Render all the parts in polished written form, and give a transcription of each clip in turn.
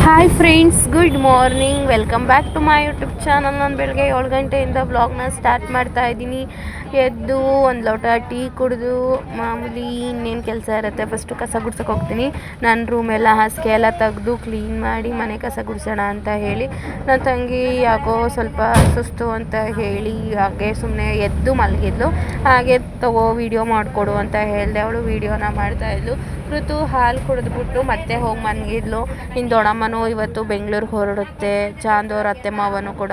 Hi friends, good morning. Welcome back to my YouTube channel. ನಾನು ಬೆಳಗ್ಗೆ 7 ಗಂಟೆಯಿಂದ ವ್ಲಾಗ್ನ ಸ್ಟಾರ್ಟ್ ಮಾಡ್ತಾ ಇದ್ದೀನಿ. ಎದ್ದು ಒಂದು ಲೋಟ ಟೀ ಕುಡಿದು ಮಾಮೂಲಿ ಇನ್ನೇನು ಕೆಲಸ ಇರುತ್ತೆ, ಫಸ್ಟು ಕಸ ಗುಡ್ಸೋಕೆ ಹೋಗ್ತೀನಿ. ನನ್ನ ರೂಮೆಲ್ಲ ಹಾಸಿಗೆ ಎಲ್ಲ ತೆಗೆದು ಕ್ಲೀನ್ ಮಾಡಿ ಮನೆ ಕಸ ಗುಡಿಸೋಣ ಅಂತ ಹೇಳಿ ನನ್ನ ತಂಗಿ ಯಾಕೋ ಸ್ವಲ್ಪ ಸುಸ್ತು ಅಂತ ಹೇಳಿ ಹಾಗೆ ಸುಮ್ಮನೆ ಎದ್ದು ಮಲಗಿದ್ಲು. ಹಾಗೆ ವೀಡಿಯೋ ಮಾಡಿಕೊಡು ಅಂತ ಹೇಳಿದೆ. ಅವಳು ವೀಡಿಯೋನ ಮಾಡ್ತಾಯಿದ್ಲು. ಋತು ಹಾಲು ಕುಡಿದ್ಬಿಟ್ಟು ಮತ್ತೆ ಹೋಗಿ ಮನಗಿದ್ಲು. ಇನ್ನು ದೊಡ್ಡಮ್ಮನೂ ಇವತ್ತು ಬೆಂಗಳೂರಿಗೆ ಹೊರಡುತ್ತೆ. ಚಾಂದವ್ರ ಅತ್ತೆ ಮಾವನು ಕೂಡ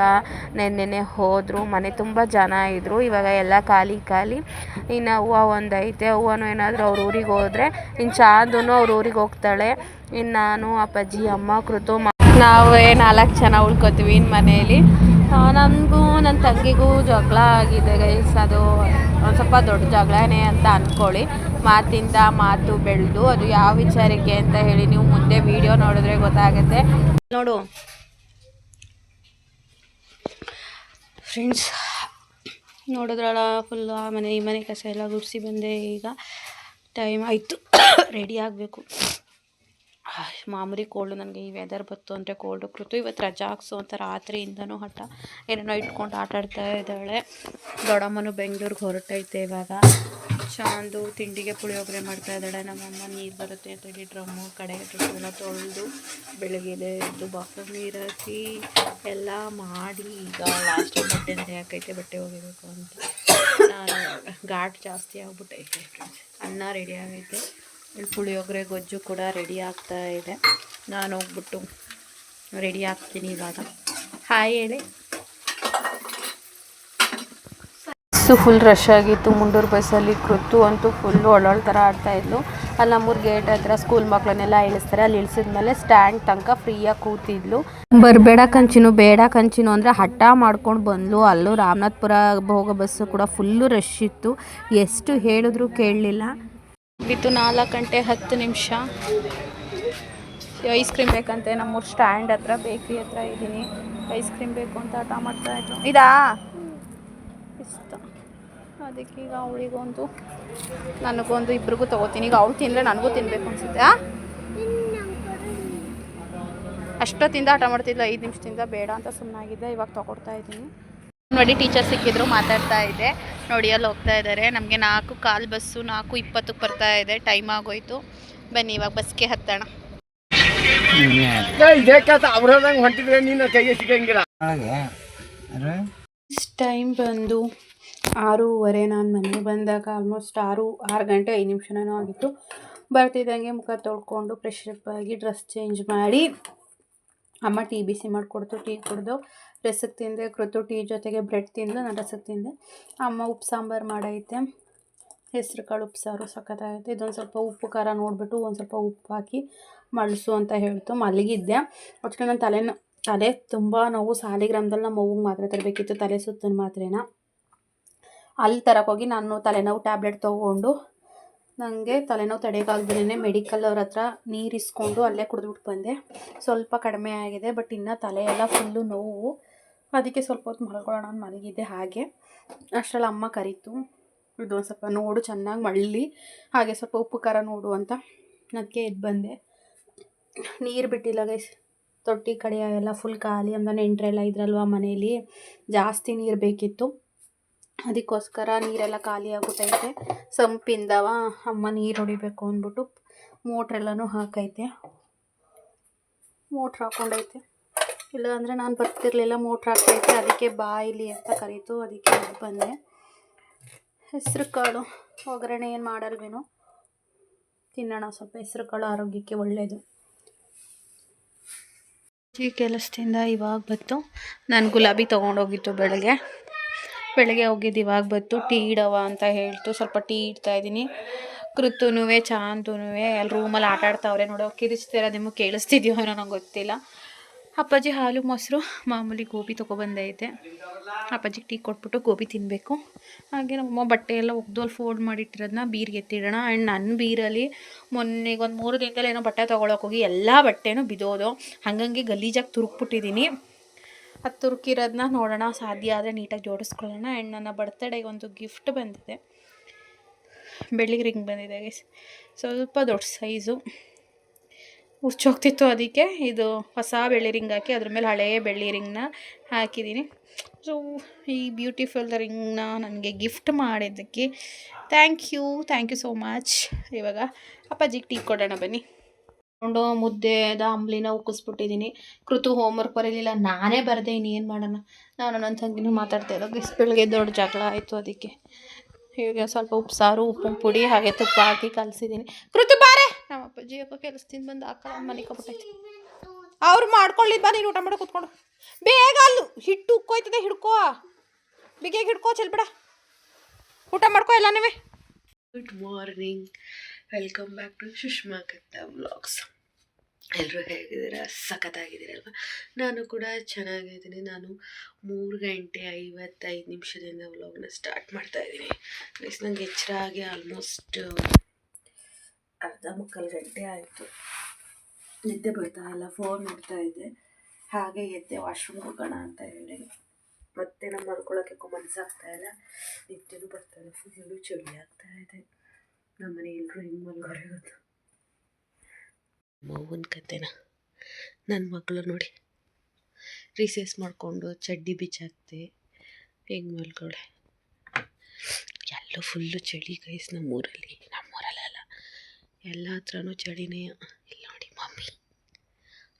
ನೆನ್ನೆ ಹೋದರು. ಮನೆ ತುಂಬ ಜನ ಇದ್ದರು. ಇವಾಗ ಎಲ್ಲ ಖಾಲಿ. ಇನ್ನು ಹೂವು ಒಂದೈತೆ. ಹೂವನು ಏನಾದರೂ ಅವ್ರ ಊರಿಗೆ ಹೋದರೆ ಇನ್ನು ಚಾಂದೂ ಅವ್ರ ಊರಿಗೆ ಹೋಗ್ತಾಳೆ. ಇನ್ನು ನಾನು, ಅಪ್ಪಾಜಿ, ಅಮ್ಮ, ಕೃತು ನಾವೇ 4 ಜನ ಉಳ್ಕೊತೀವಿ ಇನ್ನು ಮನೆಯಲ್ಲಿ. ನನಗೂ ನನ್ನ ತಂಗಿಗೂ ಜಗಳ ಆಗಿದೆ ಗೈಸ್. ಅದು ಒಂದು ಸ್ವಲ್ಪ ದೊಡ್ಡ ಜಗಳನೇ ಅಂತ ಅಂದ್ಕೊಳ್ಳಿ. ಮಾತಿಂದ ಮಾತು ಬೆಳೆದು ಅದು ಯಾವ ವಿಚಾರಕ್ಕೆ ಅಂತ ಹೇಳಿ ನೀವು ಮುಂದೆ ವಿಡಿಯೋ ನೋಡಿದ್ರೆ ಗೊತ್ತಾಗುತ್ತೆ. ನೋಡು ಫ್ರೆಂಡ್ಸ್, ನೋಡಿದ್ರಲ್ಲ ಫುಲ್ ಈ ಮನೆ ಕಸ ಎಲ್ಲ ಗುಡಿಸಿ ಬಂದೆ. ಈಗ ಟೈಮ್ ಆಯಿತು, ರೆಡಿ ಆಗಬೇಕು. ಮಾಮೂಲಿ ಕೋಲ್ಡು. ನನಗೆ ಈ ವೆದರ್ ಬತ್ತು ಅಂದರೆ ಕೋಲ್ಡು. ಕೃತು ಇವತ್ತು ರಜಾ ಹಾಕ್ಸು ಅಂತ ರಾತ್ರಿಯಿಂದನೂ ಹಠ ಏನೇನೋ ಇಟ್ಕೊಂಡು ಆಟಾಡ್ತಾ ಇದ್ದಾಳೆ. ದೊಡ್ಡಮ್ಮನು ಬೆಂಗಳೂರಿಗೆ ಹೊರಟೈತೆ ಇವಾಗ. ಚಾಂದು ತಿಂಡಿಗೆ ಪುಳಿಯೋಗರೆ ಮಾಡ್ತಾ ಇದ್ದಾಳೆ. ನಮ್ಮಮ್ಮ ನೀರು ಬರುತ್ತೆ ಅಂತೇಳಿ ಡ್ರಮ್ಮು ಕಡೆ ಎಲ್ಲ ತೊಳೆದು ಬೆಳಗ್ಗೆ ಎದ್ದು ಬಾಕ್ಲಲ್ಲಿ ನೀರು ಹಾಕಿ ಎಲ್ಲ ಮಾಡಿ ಈಗ ಲಾಸ್ಟ್ ಬಟ್ಟೆ ನೆನೆ ಹಾಕೈತೆ. ಬಟ್ಟೆ ಒಗಿಬೇಕು ಅಂತ ನಾನು ಘಾಟ್ ಜಾಸ್ತಿ ಆಗ್ಬಿಟ್ಟೈತೆ. ಅನ್ನ ರೆಡಿ ಆಗೈತೆ. ಇಲ್ಲಿ ಪುಳಿಯೋಗರೆ ಗೊಜ್ಜು ಕೂಡ ರೆಡಿ ಆಗ್ತಾ ಇದೆ. ನಾನು ಹೋಗ್ಬಿಟ್ಟು ರೆಡಿ ಆಗ್ತೀನಿ ಇವಾಗ. ಹಾಯ್ ಹೇಳಿ. ಫುಲ್ ರಶ್ ಆಗಿತ್ತು ಮುಂಡೂರು ಬಸ್ಸಲ್ಲಿ. ಕೃತು ಅಂತೂ ಫುಲ್ಲು ಒಳ್ಳೊಳ್ಳೆ ಥರ ಆಡ್ತಾಯಿದ್ಲು. ಅಲ್ಲಿ ನಮ್ಮೂರು ಗೇಟ್ ಹತ್ರ ಸ್ಕೂಲ್ ಮಕ್ಕಳನ್ನೆಲ್ಲ ಇಳಿಸ್ತಾರೆ. ಅಲ್ಲಿ ಇಳಿಸಿದ್ಮೇಲೆ ಸ್ಟ್ಯಾಂಡ್ ತನಕ ಫ್ರೀಯಾಗಿ ಕೂತಿದ್ಲು. ಬರಬೇಡ ಕಂಚಿನು, ಬೇಡ ಕಂಚಿನು ಅಂದರೆ ಹಠ ಮಾಡ್ಕೊಂಡು ಬಂದ್ಲು. ಅಲ್ಲೂ ರಾಮನಾಥ್ಪುರ ಹೋಗೋ ಬಸ್ಸು ಕೂಡ ಫುಲ್ಲು ರಶ್ ಇತ್ತು. ಎಷ್ಟು ಹೇಳಿದ್ರು ಕೇಳಲಿಲ್ಲ. ಬಿತ್ತು 4 ಗಂಟೆ 10 ನಿಮಿಷ. ಐಸ್ ಕ್ರೀಮ್ ಬೇಕಂತೆ. ನಮ್ಮೂರು ಸ್ಟ್ಯಾಂಡ್ ಹತ್ರ ಬೇಕ್ರಿ ಹತ್ರ ಇದ್ದೀನಿ. ಐಸ್ ಕ್ರೀಮ್ ಬೇಕು ಅಂತ ಹಠ ಮಾಡ್ತಾಯಿದ್ರು. ಇದಾ ಇಷ್ಟ, ಅದಕ್ಕೆ ಈಗ ಅವಳಿಗೊಂದು ನನಗೊಂದು ಇಬ್ರಿಗೂ ತೊಗೋತೀನಿ. ಈಗ ಅವಳು ತಿಂದರೆ ನನಗೂ ತಿನ್ನಬೇಕು ಅನಿಸುತ್ತೆ. ಅಷ್ಟೊತ್ತಿಂದ ಹಠ ಮಾಡ್ತಿದ್ಲು. 5 ನಿಮಿಷದಿಂದ ಬೇಡ ಅಂತ ಸುಮ್ಮನಾಗಿದ್ದೆ. ಇವಾಗ ತೊಗೊಡ್ತಾ ಇದ್ದೀನಿ. ನೋಡಿ ಟೀಚರ್ ಸಿಕ್ಕಿದ್ರು, ಮಾತಾಡ್ತಾ ಇದ್ದೆ. ನೋಡಿ ಅಲ್ಲಿ ಹೋಗ್ತಾ ಇದ್ದಾರೆ. ನಮಗೆ 4:15 ಬಸ್ಸು 4:20ಕ್ಕೆ ಬರ್ತಾ ಇದೆ. ಟೈಮ್ ಆಗೋಯ್ತು. ಬನ್ನಿ ಇವಾಗ ಬಸ್ಗೆ ಹತ್ತೋಣ. ಟೈಮ್ ಬಂದು 6:15. ನಾನು ಮನೆಗೆ ಬಂದಾಗ ಆಲ್ಮೋಸ್ಟ್ 6 ಗಂಟೆ 5 ನಿಮಿಷನೂ ಆಗಿತ್ತು. ಬರ್ತಿದ್ದಂಗೆ ಮುಖ ತೊಳ್ಕೊಂಡು ಫ್ರೆಶ್ ಅಪ್ ಆಗಿ ಡ್ರೆಸ್ ಚೇಂಜ್ ಮಾಡಿ ಅಮ್ಮ ಟೀ ಬಿಸಿ ಮಾಡಿಕೊಡ್ತು. ಟೀ ಕುಡಿದು ರಸಕ್ಕೆ ತಿಂದೆ. ಕೃತು ಟೀ ಜೊತೆಗೆ ಬ್ರೆಡ್ ತಿಂದು, ನಾನು ರಸಕ್ಕೆ ತಿಂದೆ. ಅಮ್ಮ ಉಪ್ಪು ಸಾಂಬಾರು ಮಾಡೈತೆ. ಹೆಸ್ರು ಕಾಳು ಉಪ್ಸಾರು ಸಖತ್ತಾಗೈತೆ. ಇದೊಂದು ಸ್ವಲ್ಪ ಉಪ್ಪು ಖಾರ ನೋಡಿಬಿಟ್ಟು ಒಂದು ಸ್ವಲ್ಪ ಉಪ್ಪು ಹಾಕಿ ಮಳಸು ಅಂತ ಹೇಳ್ತು. ಮಲಗಿದ್ದೆ. ಅಷ್ಟೇ ನನ್ನ ತಲೆ ತುಂಬ ನೋವು. ಸಾಲಿಗ್ರಾಮದಲ್ಲಿ ನಮ್ಮ ಅವ್ವಗೆ ಮಾತ್ರೆ ತರಬೇಕಿತ್ತು, ತಲೆ ಸುತ್ತಿನ ಮಾತ್ರೆನ. ಅಲ್ಲಿ ತರೋಕ್ಕೋಗಿ ನಾನು ತಲೆನೋವು ಟ್ಯಾಬ್ಲೆಟ್ ತೊಗೊಂಡು ನನಗೆ ತಲೆನೋವು ತಡೆಯೋಕ್ಕಾಗ್ದೇ ಮೆಡಿಕಲ್ ಅವ್ರ ಹತ್ರ ನೀರು ಇಸ್ಕೊಂಡು ಅಲ್ಲೇ ಕುಡಿದ್ಬಿಟ್ಟು ಬಂದೆ. ಸ್ವಲ್ಪ ಕಡಿಮೆ ಆಗಿದೆ, ಬಟ್ ಇನ್ನೂ ತಲೆಯೆಲ್ಲ ಫುಲ್ಲು ನೋವು. ಅದಕ್ಕೆ ಸ್ವಲ್ಪ ಹೊತ್ತು ಮಲ್ಕೊಳ್ಳೋಣ ಅಂತ ಮಲಗಿದ್ದೆ. ಹಾಗೆ ಅಷ್ಟರಲ್ಲಿ ಅಮ್ಮ ಕರೀತು, ಇದೊಂದು ಸ್ವಲ್ಪ ನೋಡು ಚೆನ್ನಾಗಿ ಮಳ್ಳಿ, ಹಾಗೆ ಸ್ವಲ್ಪ ಉಪ್ಪು ಖಾರ ನೋಡು ಅಂತ. ಅದಕ್ಕೆ ಎದ್ದು ಬಂದೆ. ನೀರು ಬಿಟ್ಟಿಲ್ಲ ಗೈಸ್. ತೊಟ್ಟಿ ಕಡೆ ಎಲ್ಲ ಫುಲ್ ಖಾಲಿ. ಅಂದರೆ ನೆಂಟರೆಲ್ಲ ಇದ್ರಲ್ವ ಮನೇಲಿ, ಜಾಸ್ತಿ ನೀರು ಬೇಕಿತ್ತು. ಅದಕ್ಕೋಸ್ಕರ ನೀರೆಲ್ಲ ಖಾಲಿ ಆಗ್ಬಿಟ್ಟೈತೆ. ಸಂಪಿಂದವ ಅಮ್ಮ ನೀರು ಹೊಡಿಬೇಕು ಅಂದ್ಬಿಟ್ಟು ಮೋಟ್ರೆಲ್ಲನೂ ಹಾಕೈತೆ. ಮೋಟ್ರ್ ಹಾಕ್ಕೊಂಡೈತೆ. ಇಲ್ಲ ಅಂದರೆ ನಾನು ಬರ್ತಿರ್ಲಿಲ್ಲ. ಮೋಟ್ರ್ ಹಾಕೈತೆ. ಅದಕ್ಕೆ ಬಾಯಿಲಿ ಅಂತ ಕರೀತು. ಅದಕ್ಕೆ ಬಂದೆ. ಹೆಸ್ರು ಕಾಳು ಒಗ್ಗರಣೆ ಏನು ಮಾಡಲ್ವೇನೋ, ತಿನ್ನೋಣ ಸ್ವಲ್ಪ. ಹೆಸ್ರು ಕಾಳು ಆರೋಗ್ಯಕ್ಕೆ ಒಳ್ಳೆಯದು. ಈ ಕೆಲಸದಿಂದ ಇವಾಗ ಬತ್ತು. ನಾನು ಗುಲಾಬಿ ತೊಗೊಂಡೋಗಿತ್ತು ಬೆಳಗ್ಗೆ ಹೋಗಿದ್ದು. ಇವಾಗ ಬತ್ತು. ಟೀ ಇಡವ ಅಂತ ಹೇಳ್ತು. ಸ್ವಲ್ಪ ಟೀ ಇಡ್ತಾಯಿದ್ದೀನಿ. ಕೃತುನೂ ಚಾಂದೂ ಅಲ್ಲಿ ರೂಮಲ್ಲಿ ಆಟ ಆಡ್ತಾವ್ರೆ. ನೋಡೋ ಕಿರಿಸ್ತಿರ, ನಿಮಗೆ ಕೇಳಿಸ್ತಿದ್ಯೋ ಏನೋ ನಂಗೆ ಗೊತ್ತಿಲ್ಲ. ಅಪ್ಪಾಜಿ ಹಾಲು ಮೊಸರು ಮಾಮೂಲಿ ಗೋಬಿ ತೊಗೊಬಂದೈತೆ. ಅಪ್ಪಾಜಿಗೆ ಟೀ ಕೊಟ್ಬಿಟ್ಟು ಗೋಬಿ ತಿನ್ನಬೇಕು. ಹಾಗೆ ನಮ್ಮಮ್ಮ ಬಟ್ಟೆ ಎಲ್ಲ ಒಗ್ದು ಅಲ್ಲಿ ಫೋಲ್ಡ್ ಮಾಡಿಟ್ಟಿರೋದನ್ನ ಬೀರ್ಗೆ ಎತ್ತಿಡೋಣ. ಆ್ಯಂಡ್ ನನ್ನ ಬೀರಲ್ಲಿ ಮೊನ್ನೆ ಒಂದು 3 ದಿನದಲ್ಲಿ ಏನೋ ಬಟ್ಟೆ ತೊಗೊಳಕ್ಕೋಗಿ ಎಲ್ಲ ಬಟ್ಟೆನೂ ಬಿದ್ದೋದು. ಹಾಗಂಗೆ ಗಲೀಜಾಗಿ ತುರುಕ್ಬಿಟ್ಟಿದ್ದೀನಿ. ಅದು ತುರುಕಿರೋದನ್ನ ನೋಡೋಣ, ಸಾಧ್ಯ ಆದರೆ ನೀಟಾಗಿ ಜೋಡಿಸ್ಕೊಳ್ಳೋಣ. ಆ್ಯಂಡ್ ನನ್ನ ಬರ್ತ್ಡೇಗೆ ಒಂದು ಗಿಫ್ಟ್ ಬಂದಿದೆ. ಬೆಳ್ಳಿಗೆ ರಿಂಗ್ ಬಂದಿದೆ ಗೈಸ್, ಸ್ವಲ್ಪ ದೊಡ್ಡ ಸೈಜು. ಉರ್ಚೋಗ್ತಿತ್ತು. ಅದಕ್ಕೆ ಇದು ಹೊಸ ಬೆಳ್ಳಿ ರಿಂಗ್ ಹಾಕಿ ಅದ್ರ ಮೇಲೆ ಹಳೆಯ ಬೆಳ್ಳಿ ರಿಂಗ್ನ ಹಾಕಿದ್ದೀನಿ. ಸೊ ಈ ಬ್ಯೂಟಿಫುಲ್ ರಿಂಗ್ನ ನನಗೆ ಗಿಫ್ಟ್ ಮಾಡಿದ್ದಕ್ಕೆ ಥ್ಯಾಂಕ್ ಯು ಸೋ ಮಚ್. ಇವಾಗ ಅಪ್ಪಾಜಿಗೆ ಟೀ ಕೊಡೋಣ ಬನ್ನಿ. ಕೊಂಡು ಮುದ್ದೆದ ಅಂಬ್ಲಿನ ಉಕ್ಕಿಸ್ಬಿಟ್ಟಿದ್ದೀನಿ. ಕೃತು ಹೋಮ್ವರ್ಕ್ ಬರೀಲಿಲ್ಲ, ನಾನೇ ಬರದೆ ಇನ್ನೇನು ಮಾಡೋಣ. ನಾನು ನನ್ನ ತಂಗಿನೂ ಮಾತಾಡ್ತಾ ಇರೋ ಬೆಳಗ್ಗೆ ದೊಡ್ಡ ಜಗಳ ಆಯಿತು. ಅದಕ್ಕೆ ಈಗ ಸ್ವಲ್ಪ ಉಪ್ಪು ಸಾರು, ಉಪ್ಪಿನ ಪುಡಿ ಹಾಗೆ ತುಪ್ಪ ಹಾಕಿ ಕಲಸಿದ್ದೀನಿ. ಕೃತು ಬಾರೆ, ನಮ್ಮ ಅಪ್ಪಾಜಿ ಅಪ್ಪ ಕೆಲಸದಿಂದ ಬಂದು ಹಾಕಲ್ಲ ಮನೆ ಕಬಿಟ್ಟೈತಿ. ಅವ್ರು ಮಾಡ್ಕೊಳ್ಳಿದ್ದು ಬಾ, ನೀನು ಊಟ ಮಾಡಿ ಕೂತ್ಕೊಂಡು. ಬೇಗ ಅಲ್ಲು ಹಿಟ್ಟು ಉಕ್ಕೋಯ್ತದೆ, ಹಿಡ್ಕೋ ಬಿಗಿಯಾಗಿ ಹಿಡ್ಕೋ, ಚೆಲ್ಬೇಡ. ಊಟ ಮಾಡ್ಕೋ ಎಲ್ಲ ನೀವೇ. Good morning, welcome back to Sushma Katta vlogs. ಎಲ್ಲರೂ ಹೇಗಿದ್ದೀರಾ? ಸಖತ್ತಾಗಿದ್ದೀರಲ್ವ? ನಾನು ಕೂಡ ಚೆನ್ನಾಗಿದ್ದೀನಿ. ನಾನು 3:55 ವ್ಲಾಗ್ನ ಸ್ಟಾರ್ಟ್ ಮಾಡ್ತಾಯಿದ್ದೀನಿ. ಪ್ಲೀಸ್ ನನಗೆ ಎಚ್ಚರ ಆಗಿ ಆಲ್ಮೋಸ್ಟ್ ಅರ್ಧ ಮುಕ್ಕಾಲು ಗಂಟೆ ಆಯಿತು. ನಿದ್ದೆ ಬರ್ತಾ ಇಲ್ಲ, ಫೋನ್ ನೋಡ್ತಾ ಇದ್ದೆ. ಹಾಗೆ ಎದ್ದೆ ವಾಶ್ರೂಮ್ಗೆ ಹೋಗೋಣ ಅಂತ ಹೇಳಿ. ಮತ್ತೆ ನಮ್ಮ ಮಲ್ಕೊಳ್ಳೋಕ್ಕೆ ಮನಸ್ಸಾಗ್ತಾ ಇಲ್ಲ, ನಿದ್ದೆನೂ ಬರ್ತಾ ಇಲ್ಲ, ಫುಲ್ಲು ಚಳಿ ಆಗ್ತಾ ಇದೆ. ನಮ್ಮ ಮನೆ ಎಲ್ಲರೂ ಹೆಂಗೆ ಮಲ್ಗೋರೆ ಗೊತ್ತು. ಮಗುನ ಕತೆನ ನನ್ನ ಮಗಳು ನೋಡಿ ರಿಸೇಸ್ ಮಾಡಿಕೊಂಡು ಚಡ್ಡಿ ಬಿಚ್ಚಾಕ್ತೆ ಹೆಂಗೆ ಮಲ್ಕೊಳೆ. ಎಲ್ಲ ಫುಲ್ಲು ಚಳಿ ಗೈಸ್ ನಮ್ಮೂರಲ್ಲ ಎಲ್ಲ ಹತ್ರನೂ ಚಳಿನೇ. ಇಲ್ಲಿ ನೋಡಿ ಮಮ್ಮಿ,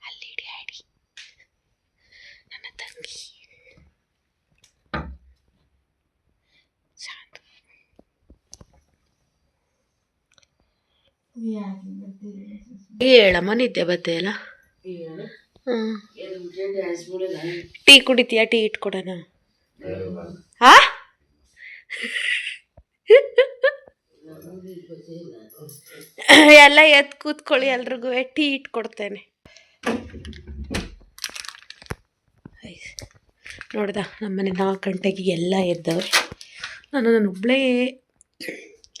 ಅಲ್ಲಿ ಡ್ಯಾಡಿ, ನನ್ನ ತಂಗಿ ಶಾಂತ. ಹೇಳಮ್ಮ, ನಿದ್ದೆ ಬರ್ತೇಲ್ಲ? ಟೀ ಕುಡಿತೀಯಾ? ಟೀ ಇಟ್ಕೊಡೋಣ? ಎಲ್ಲ ಎದ್ದು ಕೂತ್ಕೊಳ್ಳಿ, ಎಲ್ರಿಗೂ ಟೀ ಇಟ್ಕೊಡ್ತೇನೆ. ನೋಡ್ದ, ನಮ್ಮನೆ 4 ಗಂಟೆಗೆ ಎಲ್ಲ ಎದ್ದವ್ರೆ. ನಾನು ಒಬ್ಬಳೇ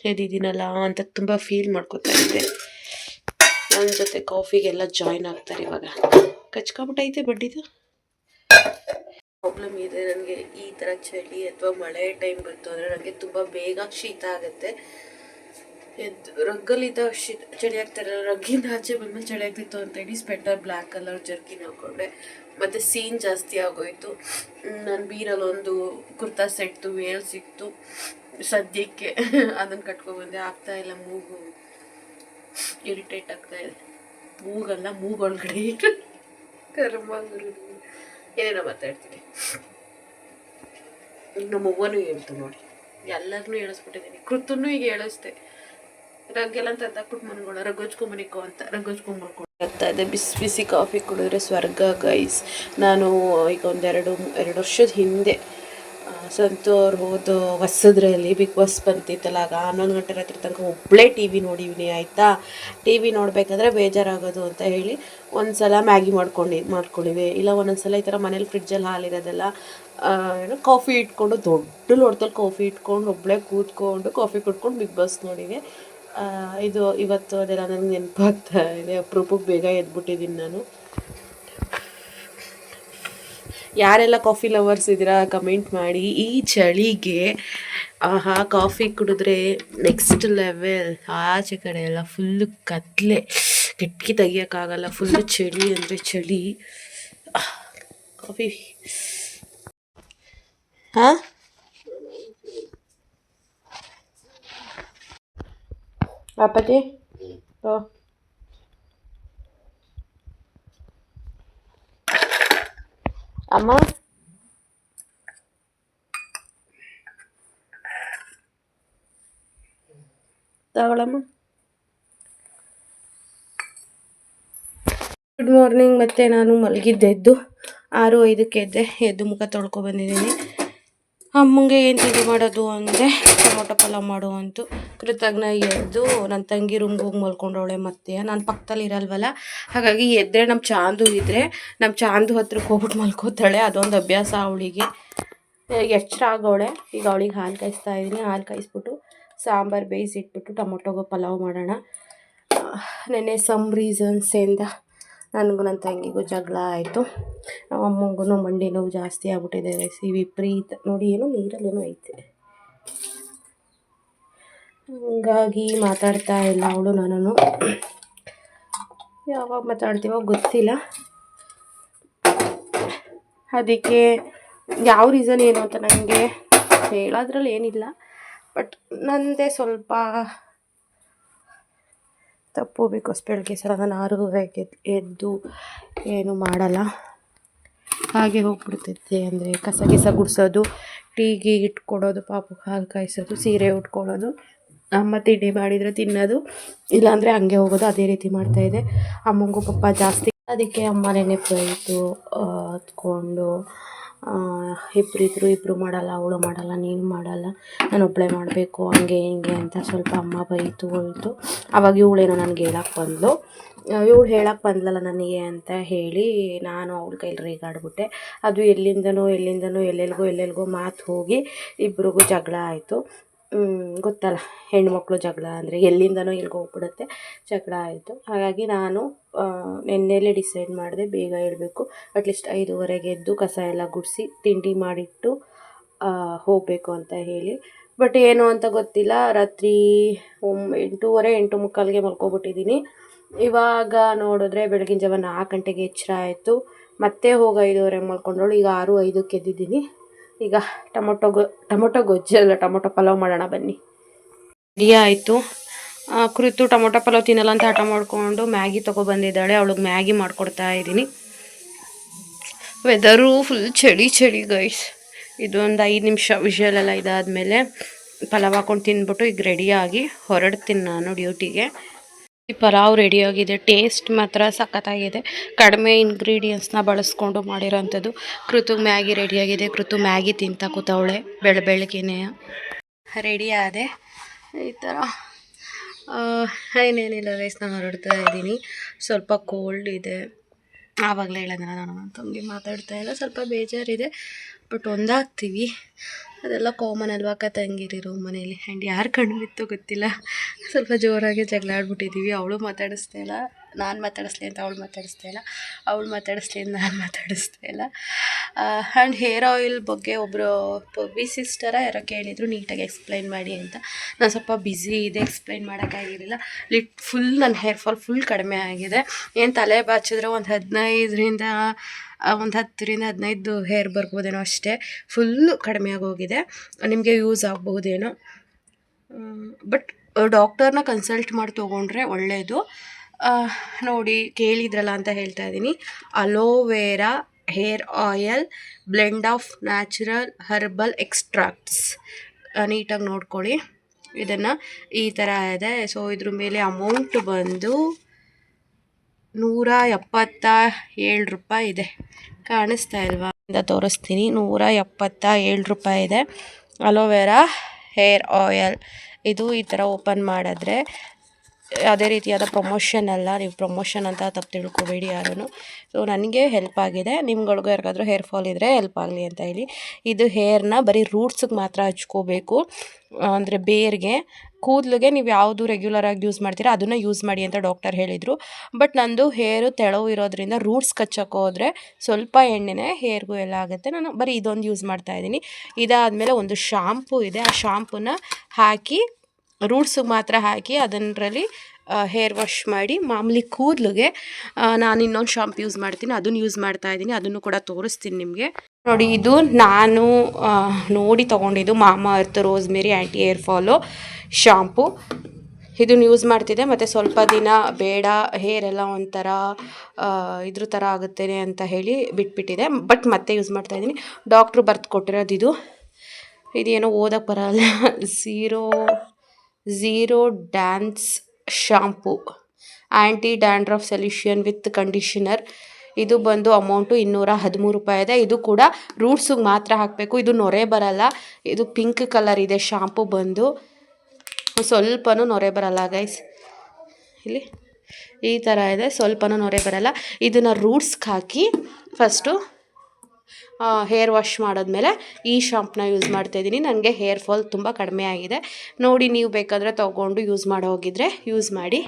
ಎದ್ದಿದ್ದೀನಲ್ಲ ಅಂತ ತುಂಬ ಫೀಲ್ ಮಾಡ್ಕೊತಾ ಇದ್ದೆ. ನನ್ನ ಜೊತೆ ಕಾಫಿಗೆಲ್ಲ ಜಾಯ್ನ್ ಆಗ್ತಾರೆ ಇವಾಗ. ಕಚ್ಕೊಬಿಟ್ಟೈತೆ ಬಡ್ಡಿದು. ಪ್ರಾಬ್ಲಮ್ ಇದೆ ನನಗೆ, ಈ ಥರ ಚಳಿ ಅಥವಾ ಮಳೆ ಟೈಮ್ ಬಂತು ಅಂದರೆ ನನಗೆ ತುಂಬ ಬೇಗ ಶೀತ ಆಗುತ್ತೆ. ರಗ್ಗಲ್ಲಿದ್ದ ಚಳಿ ಆಗ್ತಾರೆ, ರಗ್ಗಿಂದ ಆಚೆ ಬಂದಮೇಲೆ ಚಳಿ ಆಗ್ತಿತ್ತು ಅಂತೇಳಿ ಸ್ವೆಟರ್ ಬ್ಲ್ಯಾಕ್ ಕಲರ್ ಜರ್ಕಿನ್ ಹಾಕ್ಕೊಂಡೆ. ಮತ್ತು ಸೀನ್ ಜಾಸ್ತಿ ಆಗೋಯಿತು. ನನ್ನ ಬೀರಲ್ಲಿ ಒಂದು ಕುರ್ತಾ ಸೆಟ್ಟು ವೇಲ್ ಸಿಕ್ತು ಸದ್ಯಕ್ಕೆ, ಅದನ್ನು ಕಟ್ಕೊಬಂದೆ. ಆಗ್ತಾಯಿಲ್ಲ, ಮೂಗು ಇರಿಟೇಟ್ ಆಗ್ತಾಯಿದೆ. ಮೂಗಲ್ಲ, ಮೂಗೊಳಗಡೆ ಕರ್ಮಂಗ್ರು ಏನೇನೋ ಮಾತಾಡ್ತೀನಿ. ನಮ್ಮ ಅವ್ವನೂ ಹೇಳ್ತು ನೋಡಿ, ಎಲ್ಲರನ್ನೂ ಹೇಳಿಸ್ಬಿಟ್ಟಿದ್ದೀನಿ. ಕೃತನ್ನೂ ಈಗ ಹೇಳಿಸ್ದೆ, ರಗ್ಗೆಲ್ಲ ತಂದಾಕ್ಬಿಟ್ಟು ಮನ್ಗಳು ರಗ್ಗೊಚ್ಕೊಂಬನಿಕೋ ಅಂತ ರಗ್ಗೊಚ್ಕೊಂಬರ್ಕೊಂಡು ಆಗ್ತಾ ಇದೆ. ಬಿಸಿ ಬಿಸಿ ಕಾಫಿ ಕುಡಿದ್ರೆ ಸ್ವರ್ಗ ಗೈಸ್. ನಾನು ಈಗ ಎರಡು ವರ್ಷದ ಹಿಂದೆ ಸಂತು ಅವ್ರು ಹೋದ ಹೊಸದ್ರಲ್ಲಿ ಬಿಗ್ ಬಾಸ್ ಬಂತಿತ್ತಲ್ಲ, ಆಗ 11 ಗಂಟೆ ರಾತ್ರಿ ತನಕ ಒಬ್ಬಳೇ ಟಿ ವಿ ನೋಡಿವಿನಿ ಆಯಿತಾ. ಟಿ ವಿ ನೋಡಬೇಕಾದ್ರೆ ಬೇಜಾರಾಗೋದು ಅಂತ ಹೇಳಿ ಒಂದು ಸಲ ಮ್ಯಾಗಿ ಮಾಡ್ಕೊಂಡಿವಿ, ಇಲ್ಲ ಒಂದೊಂದು ಸಲ ಈ ಥರ ಮನೇಲಿ ಫ್ರಿಡ್ಜಲ್ಲಿ ಹಾಲಿರೋದೆಲ್ಲ ಏನೋ ಕಾಫಿ ಇಟ್ಕೊಂಡು ದೊಡ್ಡ ಲೋಟದಲ್ಲಿ ಕಾಫಿ ಇಟ್ಕೊಂಡು ಒಬ್ಬಳೇ ಕೂತ್ಕೊಂಡು ಕಾಫಿ ಕುಟ್ಕೊಂಡು ಬಿಗ್ ಬಾಸ್ ನೋಡಿವೆ. ಇದು ಇವತ್ತು ಅದೆಲ್ಲ ನನಗೆ ನೆನಪಾಗ್ತಾ ಇದೆ. ಅಪರೂಪಕ್ಕೆ ಬೇಗ ಎದ್ಬಿಟ್ಟಿದ್ದೀನಿ ನಾನು. ಯಾರೆಲ್ಲ ಕಾಫಿ ಲವರ್ಸ್ ಇದ್ದೀರಾ ಕಮೆಂಟ್ ಮಾಡಿ. ಈ ಚಳಿಗೆ ಆಹಾ ಕಾಫಿ ಕುಡಿದ್ರೆ ನೆಕ್ಸ್ಟ್ ಲೆವೆಲ್. ಆಚೆ ಕಡೆ ಎಲ್ಲ ಫುಲ್ಲು ಕತ್ಲೆ, ಕಿಟಕಿ ತೆಗಿಯೋಕ್ಕಾಗಲ್ಲ, ಫುಲ್ಲು ಚಳಿ ಅಂದರೆ ಚಳಿ. ಕಾಫಿ ಹಾಂ ಅಪ್ಪಾಜಿ ಅಮ್ಮ ತಗೊಳಮ್ಮ. Good morning. ಮತ್ತು ನಾನು ಮಲಗಿದ್ದೆದ್ದು 6:05 ಎದ್ದು ಮುಖ ತೊಳ್ಕೊಬಂದಿದ್ದೀನಿ. ಅಮ್ಮಂಗೆ ಏನು ತಿಂಡಿ ಮಾಡೋದು ಅಂದರೆ ಟೊಮೊಟೊ ಪಲಾವ್ ಮಾಡು ಅಂತು. ಕೃತಜ್ಞ ಎದ್ದು ನನ್ನ ತಂಗಿ ರೂಮ್ಗೆ ಹೋಗಿ ಮಲ್ಕೊಂಡವಳೆ. ಮತ್ತೆ ನಾನು ಪಕ್ಕದಲ್ಲಿ ಇರಲ್ವಲ್ಲ, ಹಾಗಾಗಿ ಎದ್ದರೆ ನಮ್ಮ ಚಾಂದು ಇದ್ದರೆ ನಮ್ಮ ಚಾಂದು ಹತ್ರಕ್ಕೆ ಹೋಗ್ಬಿಟ್ಟು ಮಲ್ಕೋತಾಳೆ. ಅದೊಂದು ಅಭ್ಯಾಸ ಅವಳಿಗೆ. ಎಚ್ಚರ ಆಗೋಳೆ. ಈಗ ಅವಳಿಗೆ ಹಾಲು ಕಾಯಿಸ್ತಾ ಇದ್ದೀನಿ. ಹಾಲು ಕಾಯಿಸ್ಬಿಟ್ಟು ಸಾಂಬಾರು ಬೇಯಿಸಿಟ್ಬಿಟ್ಟು ಟೊಮೊಟೊ ಪಲಾವ್ ಮಾಡೋಣ. ನೆನ್ನೆ ಸಮ್ ರೀಸನ್ಸಿಂದ ನನಗೂ ನನ್ನ ತಂಗಿಗೂ ಜಗಳ ಆಯಿತು. ಅಮ್ಮಂಗೂ ಮಂಡಿ ನೋವು ಜಾಸ್ತಿ ಆಗ್ಬಿಟ್ಟಿದೆ. ವಿಪರೀತ ನೋಡಿ, ಏನೋ ನೀರಲ್ಲೇನೋ ಐತೆ, ಹಂಗಾಗಿ ಮಾತಾಡ್ತಾ ಇಲ್ಲ ಅವಳು. ನಾನು ಯಾವಾಗ ಮಾತಾಡ್ತೀವೋ ಗೊತ್ತಿಲ್ಲ. ಅದಕ್ಕೆ ಯಾವ ರೀಸನ್ ಏನು ಅಂತ ನನಗೆ ಹೇಳೋದ್ರಲ್ಲಿ ಏನಿಲ್ಲ, ಬಟ್ ನನ್ನದೇ ಸ್ವಲ್ಪ ತಪ್ಪು. ಬಿಕಾಸ್ ಬೆಳಗ್ಗೆ ಸಲ ನಾನು 6:30ಗೆ ಎದ್ದು ಏನು ಮಾಡಲ್ಲ, ಹಾಗೆ ಹೋಗ್ಬಿಡ್ತೈತೆ. ಅಂದರೆ ಕಸ ಗುಡಿಸೋದು, ಟೀಗೆ ಇಟ್ಕೊಡೋದು, ಪಾಪಕ್ಕೆ ಹಾಲು ಕಾಯಿಸೋದು, ಸೀರೆ ಉಟ್ಕೊಳ್ಳೋದು, ಅಮ್ಮ ತಿಂಡಿ ಮಾಡಿದರೆ ತಿನ್ನೋದು, ಇಲ್ಲಾಂದರೆ ಹಂಗೆ ಹೋಗೋದು. ಅದೇ ರೀತಿ ಮಾಡ್ತಾಯಿದ್ದೆ. ಅಮ್ಮಂಗೂ ಪಾಪ ಜಾಸ್ತಿ, ಅದಕ್ಕೆ ಅಮ್ಮ ನೆನೆ ಬೈತು ಹತ್ಕೊಂಡು, ಇಬ್ಬರು ಮಾಡಲ್ಲ, ಅವಳು ಮಾಡಲ್ಲ, ನೀನು ಮಾಡಲ್ಲ, ನಾನು ಒಬ್ಬಳೇ ಮಾಡಬೇಕು, ಹಂಗೆ ಹಿಂಗೆ ಅಂತ ಸ್ವಲ್ಪ ಅಮ್ಮ ಬೈತು ಹೋಯಿತು. ಆವಾಗ ಇವಳೇನೋ ನನಗೆ ಹೇಳಕ್ಕೆ ಬಂದಳು. ಇವಳು ಹೇಳಕ್ಕೆ ಬಂದಲಲ್ಲ ನನಗೆ ಅಂತ ಹೇಳಿ ನಾನು ಅವಳ ಕೈಲಿ ರೇಗಾಡ್ಬಿಟ್ಟೆ. ಅದು ಎಲ್ಲಿಂದನೋ ಎಲ್ಲೆಲ್ಗೋ ಮಾತು ಹೋಗಿ ಇಬ್ರಿಗೂ ಜಗಳ ಆಯಿತು. ಗೊತ್ತಲ್ಲ, ಹೆಣ್ಮಕ್ಳು ಜಗಳ ಅಂದರೆ ಎಲ್ಲಿಂದನೋ ಎಲ್ಲಿಗೆ ಹೋಗ್ಬಿಡುತ್ತೆ, ಜಗಳ ಆಯಿತು. ಹಾಗಾಗಿ ನಾನು ನೆನ್ನೆಲೇ ಡಿಸೈಡ್ ಮಾಡಿದೆ, ಬೇಗ ಹೇಳಬೇಕು, ಅಟ್ಲೀಸ್ಟ್ 5:30ಗೆ ಎದ್ದು ಕಸ ಎಲ್ಲ ಗುಡಿಸಿ ತಿಂಡಿ ಮಾಡಿಟ್ಟು ಹೋಗಬೇಕು ಅಂತ ಹೇಳಿ. ಬಟ್ ಏನು ಅಂತ ಗೊತ್ತಿಲ್ಲ, ರಾತ್ರಿ 8:30 ಮಲ್ಕೊಬಿಟ್ಟಿದ್ದೀನಿ. ಇವಾಗ ನೋಡಿದ್ರೆ ಬೆಳಗಿನ ಜಾವ 4 ಗಂಟೆಗೆ ಎಚ್ಚರ ಆಯಿತು. ಮತ್ತೆ ಹೋಗಿ 5:30 ಮಲ್ಕೊಂಡವಳು. ಈಗ 6:05ಕ್ಕೆ ಎದ್ದಿದ್ದೀನಿ. ಈಗ ಟೊಮೊಟೊ ಗೊಜ್ಜಲ್ಲ, ಟೊಮೊಟೊ ಪಲಾವ್ ಮಾಡೋಣ ಬನ್ನಿ. ರೆಡಿ ಆಯಿತು. ಕೃತು ಟೊಮೊಟೊ ಪಲಾವ್ ತಿನ್ನಲ್ಲ ಅಂತ ಹಠ ಮಾಡಿಕೊಂಡು ಮ್ಯಾಗಿ ತೊಗೊಬಂದಿದ್ದಾಳೆ. ಅವಳಿಗೆ ಮ್ಯಾಗಿ ಮಾಡಿಕೊಡ್ತಾ ಇದ್ದೀನಿ. ವೆದರು ಫುಲ್ ಚಳಿ ಗೈಸ್. ಇದೊಂದು 5 ನಿಮಿಷ ವಿಷಲೆಲ್ಲ ಇದಾದಮೇಲೆ ಪಲಾವ್ ಹಾಕೊಂಡು ತಿಂದ್ಬಿಟ್ಟು ಈಗ ರೆಡಿಯಾಗಿ ಹೊರಡ್ತೀನಿ ನಾನು ಡ್ಯೂಟಿಗೆ. ಈ ಪಲಾವ್ ರೆಡಿಯಾಗಿದೆ. ಟೇಸ್ಟ್ ಮಾತ್ರ ಸಖತ್ತಾಗಿದೆ. ಕಡಿಮೆ ಇಂಗ್ರೀಡಿಯೆಂಟ್ಸ್ನ ಬಳಸ್ಕೊಂಡು ಮಾಡಿರೋಂಥದ್ದು. ಕೃತು ಮ್ಯಾಗಿ ರೆಡಿಯಾಗಿದೆ. ಕೃತು ಮ್ಯಾಗಿ ತಿಂತ ಕೂತವಳೆ ಬೆಳಗ್ಗೆನೇ. ರೆಡಿ ಆದೆ. ಈ ಥರ ಏನೇನಿಲ್ಲ ರೈಸ್, ನಾನು ಹೊರಡ್ತಾ ಇದ್ದೀನಿ. ಸ್ವಲ್ಪ ಕೋಲ್ಡ್ ಇದೆ. ಆವಾಗಲೇ ಹೇಳಿದ್ರೆ ನಾನು ತಂಗಿ ಮಾತಾಡ್ತಾ ಇಲ್ಲ, ಸ್ವಲ್ಪ ಬೇಜಾರಿದೆ. ಬಟ್ ಒಂದಾಗ್ತೀವಿ, ಅದೆಲ್ಲ ಕಾಮನ್ ಅಲ್ವಾ ಅಕ್ಕ ತಂಗಿರಿರೋ ಮನೇಲಿ. ಆ್ಯಂಡ್ ಯಾರು ಕಣ್ಣು ಬಿತ್ತೋ ಗೊತ್ತಿಲ್ಲ, ಸ್ವಲ್ಪ ಜೋರಾಗಿ ಜಗಳ ಆಡ್ಬಿಟ್ಟಿದ್ದೀವಿ. ಅವಳು ಮಾತಾಡಿಸ್ತಾ ಇಲ್ಲ, ನಾನು ಮಾತಾಡಿಸ್ಲಿ ಅಂತ ಅವಳು ಮಾತಾಡಿಸ್ತಾ ಇಲ್ಲ, ಅವಳು ಮಾತಾಡಿಸ್ಲಿ ಅಂತ ನಾನು ಮಾತಾಡಿಸ್ತಾ ಇಲ್ಲ. ಆ್ಯಂಡ್ ಹೇರ್ ಆಯಿಲ್ ಬಗ್ಗೆ ಒಬ್ಬರು ಪಬ್ಬಿ ಸಿಸ್ಟರ ಯಾರೋ ಕೇಳಿದರು ನೀಟಾಗಿ ಎಕ್ಸ್ಪ್ಲೈನ್ ಮಾಡಿ ಅಂತ. ನಾನು ಸ್ವಲ್ಪ ಬ್ಯುಸಿ ಇದೆ, ಎಕ್ಸ್ಪ್ಲೈನ್ ಮಾಡೋಕ್ಕಾಗಿರಲಿಲ್ಲ. ಫುಲ್ ನನ್ನ ಹೇರ್ ಫಾಲ್ ಫುಲ್ ಕಡಿಮೆ ಆಗಿದೆ. ಏನು ತಲೆ ಬಾಚಿದ್ರೆ ಒಂದು 10ರಿಂದ 15 ಹೇರ್ ಬರ್ಬೋದೇನೋ ಅಷ್ಟೇ. ಫುಲ್ಲು ಕಡಿಮೆ ಆಗೋಗಿದೆ. ನಿಮಗೆ ಯೂಸ್ ಆಗಬಹುದೇನೋ, ಬಟ್ ಡಾಕ್ಟರ್ನ ಕನ್ಸಲ್ಟ್ ಮಾಡಿ ತೊಗೊಂಡ್ರೆ ಒಳ್ಳೆಯದು. ನೋಡಿ, ಕೇಳಿದ್ರಲ್ಲ ಅಂತ ಹೇಳ್ತಾ ಇದ್ದೀನಿ. Aloe vera hair oil blend of natural herbal extracts. ನೀಟಾಗಿ ನೋಡ್ಕೊಳ್ಳಿ. ಇದನ್ನು ಈ ಥರ ಇದೆ. ಸೊ ಇದ್ರ ಮೇಲೆ ಅಮೌಂಟ್ ಬಂದು 177 ರೂಪಾಯಿ ಇದೆ. ಕಾಣಿಸ್ತಾ ಇಲ್ವಾ ಅಂತ ತೋರಿಸ್ತೀನಿ. 177 ರೂಪಾಯಿ ಇದೆ. Aloe vera hair oil. ಇದು ಈ ಥರ ಓಪನ್ ಮಾಡಿದ್ರೆ ಯಾವುದೇ ರೀತಿಯಾದ ಪ್ರಮೋಷನ್ ಅಲ್ಲ, ನೀವು ಪ್ರಮೋಷನ್ ಅಂತ ತಪ್ಪು ತಿಳ್ಕೊಬೇಡಿ ಯಾರೂ. ಸೊ ನನಗೆ ಹೆಲ್ಪ್ ಆಗಿದೆ, ನಿಮ್ಗಳಿಗೂ ಯಾರಿಗಾದ್ರೂ ಹೇರ್ ಫಾಲ್ ಇದ್ದರೆ ಹೆಲ್ಪ್ ಆಗಲಿ ಅಂತ ಹೇಳಿ. ಇದು ಹೇರ್ನ ಬರೀ ರೂಟ್ಸಿಗೆ ಮಾತ್ರ ಹಚ್ಕೋಬೇಕು, ಅಂದರೆ ಬೇರ್ಗೆ. ಕೂದಲಿಗೆ ನೀವು ಯಾವುದು ರೆಗ್ಯುಲರಾಗಿ ಯೂಸ್ ಮಾಡ್ತೀರಾ ಅದನ್ನು ಯೂಸ್ ಮಾಡಿ ಅಂತ ಡಾಕ್ಟರ್ ಹೇಳಿದರು. ಬಟ್ ನಂದು ಹೇರು ತೆಳವು ಇರೋದ್ರಿಂದ ರೂಟ್ಸ್ ಕಚ್ಚಕ್ಕೆ ಹೋದರೆ ಸ್ವಲ್ಪ ಎಣ್ಣೆನೇ ಹೇರ್ಗೂ ಎಲ್ಲ ಆಗುತ್ತೆ. ನಾನು ಬರೀ ಇದೊಂದು ಯೂಸ್ ಮಾಡ್ತಾಯಿದ್ದೀನಿ. ಇದಾದಮೇಲೆ ಒಂದು ಶಾಂಪೂ ಇದೆ, ಆ ಶಾಂಪೂನ ಹಾಕಿ ರೂಟ್ಸಿಗೆ ಮಾತ್ರ ಹಾಕಿ ಅದರಲ್ಲಿ ಹೇರ್ ವಾಶ್ ಮಾಡಿ ಮಾಮೂಲಿ ಕೂದಲಿಗೆ ನಾನು ಇನ್ನೊಂದು ಶಾಂಪು ಯೂಸ್ ಮಾಡ್ತೀನಿ, ಅದನ್ನು ಯೂಸ್ ಮಾಡ್ತಾಯಿದ್ದೀನಿ. ಅದನ್ನು ಕೂಡ ತೋರಿಸ್ತೀನಿ ನಿಮಗೆ. ನೋಡಿ, ಇದು ನಾನು ನೋಡಿ ತೊಗೊಂಡಿದ್ದು ಮಾಮಾ ಅರ್ತ್ ರೋಸ್ಮೇರಿ ಆ್ಯಂಟಿ ಹೇರ್ ಫಾಲು ಶಾಂಪು. ಇದನ್ನು ಯೂಸ್ ಮಾಡ್ತಿದ್ದೆ, ಮತ್ತು ಸ್ವಲ್ಪ ದಿನ ಬೇಡ, ಹೇರೆಲ್ಲ ಒಂಥರ ಇದ್ರ ಥರ ಆಗುತ್ತೆ ಅಂತ ಹೇಳಿ ಬಿಟ್ಬಿಟ್ಟಿದೆ. ಬಟ್ ಮತ್ತೆ ಯೂಸ್ ಮಾಡ್ತಾಯಿದ್ದೀನಿ. ಡಾಕ್ಟ್ರು ಬರೆದು ಕೊಟ್ಟಿರೋದು ಇದೇನೋ ಓದಕ್ಕೆ ಬರಲ್ಲ. Zero dance shampoo anti dandruff solution with conditioner. ಇದು ಬಂದು ಅಮೌಂಟು 213 ರೂಪಾಯಿ ಇದೆ. ಇದು ಕೂಡ ರೂಟ್ಸಿಗೆ ಮಾತ್ರ ಹಾಕಬೇಕು. ಇದು ನೊರೆ ಬರಲ್ಲ. ಇದು ಪಿಂಕ್ ಕಲರ್ ಇದೆ ಶಾಂಪು ಬಂದು, ಸ್ವಲ್ಪನೂ ನೊರೆ ಬರಲ್ಲ ಗೈಸ್. ಇಲ್ಲಿ ಈ ಥರ ಇದೆ, ಸ್ವಲ್ಪನೂ ನೊರೆ ಬರಲ್ಲ. ಇದನ್ನು ರೂಟ್ಸ್ಗೆ ಹಾಕಿ ಫಸ್ಟು ಹೇರ್ ವಾಶ್ ಮಾಡಿದ್ಮೇಲೆ ಈ ಶಾಂಪನ್ನ ಯೂಸ್ ಮಾಡ್ತಾಯಿದ್ದೀನಿ. ನನಗೆ ಹೇರ್ ಫಾಲ್ ತುಂಬ ಕಡಿಮೆ ಆಗಿದೆ. ನೋಡಿ, ನೀವು ಬೇಕಾದರೆ ತೊಗೊಂಡು ಯೂಸ್ ಮಾಡೋ ಹೋಗಿದ್ರೆ ಯೂಸ್ ಮಾಡಿ.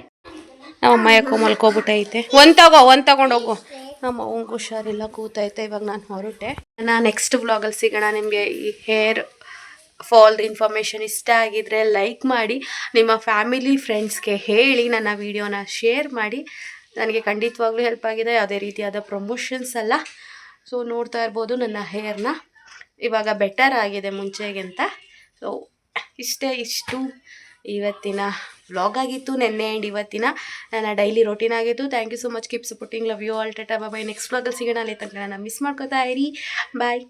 ನಮ್ಮಮ್ಮ ಯಾಕೋ ಮಲ್ಕೊಬಿಟ್ಟೈತೆ. ಒಂದು ತಗೊಂಡೋಗು. ನಮ್ಮ ಅವ್ನಿಗೆ ಹುಷಾರಿಲ್ಲ, ಕೂತೈತೆ. ಇವಾಗ ನಾನು ಹೊರಟೆ. ನಾನು ನೆಕ್ಸ್ಟ್ ವ್ಲಾಗಲ್ಲಿ ಸಿಗೋಣ. ನಿಮಗೆ ಈ ಹೇರ್ ಫಾಲ್ ಇನ್ಫಾರ್ಮೇಷನ್ ಇಷ್ಟ ಆಗಿದ್ರೆ ಲೈಕ್ ಮಾಡಿ, ನಿಮ್ಮ ಫ್ಯಾಮಿಲಿ ಫ್ರೆಂಡ್ಸ್ಗೆ ಹೇಳಿ, ನನ್ನ ವಿಡಿಯೋನ ಶೇರ್ ಮಾಡಿ. ನನಗೆ ಖಂಡಿತವಾಗ್ಲೂ ಹೆಲ್ಪ್ ಆಗಿದೆ. ಯಾವುದೇ ರೀತಿಯಾದ ಪ್ರಮೋಷನ್ಸ್ ಅಲ್ಲ. ಸೊ ನೋಡ್ತಾ ಇರ್ಬೋದು ನನ್ನ ಹೇರ್ನ ಇವಾಗ ಬೆಟರ್ ಆಗಿದೆ ಮುಂಚೆಗಿಂತ. ಸೊ ಇಷ್ಟು ಇವತ್ತಿನ ವ್ಲಾಗ್ ಆಗಿತ್ತು, ನೆನ್ನೆ ಆ್ಯಂಡ್ ಇವತ್ತಿನ ನನ್ನ ಡೈಲಿ ರೋಟೀನ್ ಆಗಿತ್ತು. Thank you so much, keep supporting, love you all, tata bye. Next ವ್ಲಾಗಲ್ಲಿ ಸಿಗೋಣ. ಅಲ್ಲಿ ತನಕ ನಾನು ಮಿಸ್ ಮಾಡ್ಕೋತಾ ಇರಿ. ಬಾಯ್.